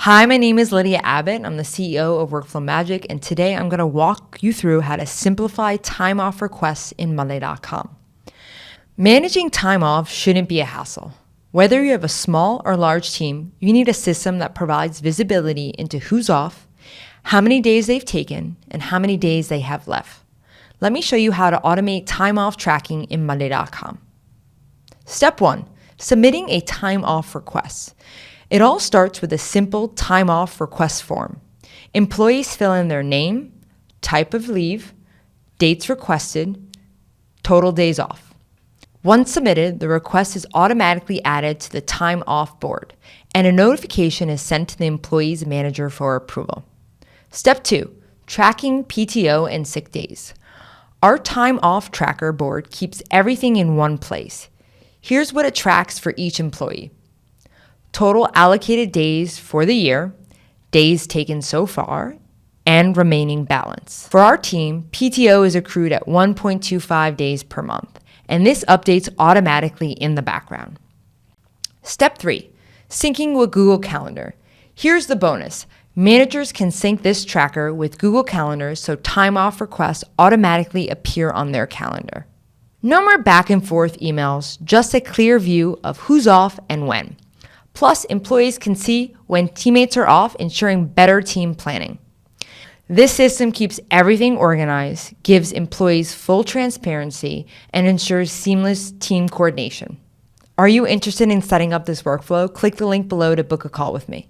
Hi, my name is Lydia Abbott. I'm the CEO of Workflow Magic, and today I'm going to walk you through how to simplify time off requests in Monday.com. Managing time off shouldn't be a hassle. Whether you have a small or large team, you need a system that provides visibility into who's off, how many days they've taken, and how many days they have left. Let me show you how to automate time off tracking in Monday.com. Step 1, submitting a time off request. It all starts with a simple time off request form. Employees fill in their name, type of leave, dates requested, total days off. Once submitted, the request is automatically added to the time off board, and a notification is sent to the employee's manager for approval. Step 2, tracking PTO and sick days. Our time off tracker board keeps everything in one place. Here's what it tracks for each employee. Total allocated days for the year, days taken so far, and remaining balance. For our team, PTO is accrued at 1.25 days per month, and this updates automatically in the background. Step 3, syncing with Google Calendar. Here's the bonus. Managers can sync this tracker with Google Calendar so time off requests automatically appear on their calendar. No more back and forth emails, just a clear view of who's off and when. Plus, employees can see when teammates are off, ensuring better team planning. This system keeps everything organized, gives employees full transparency, and ensures seamless team coordination. Are you interested in setting up this workflow? Click the link below to book a call with me.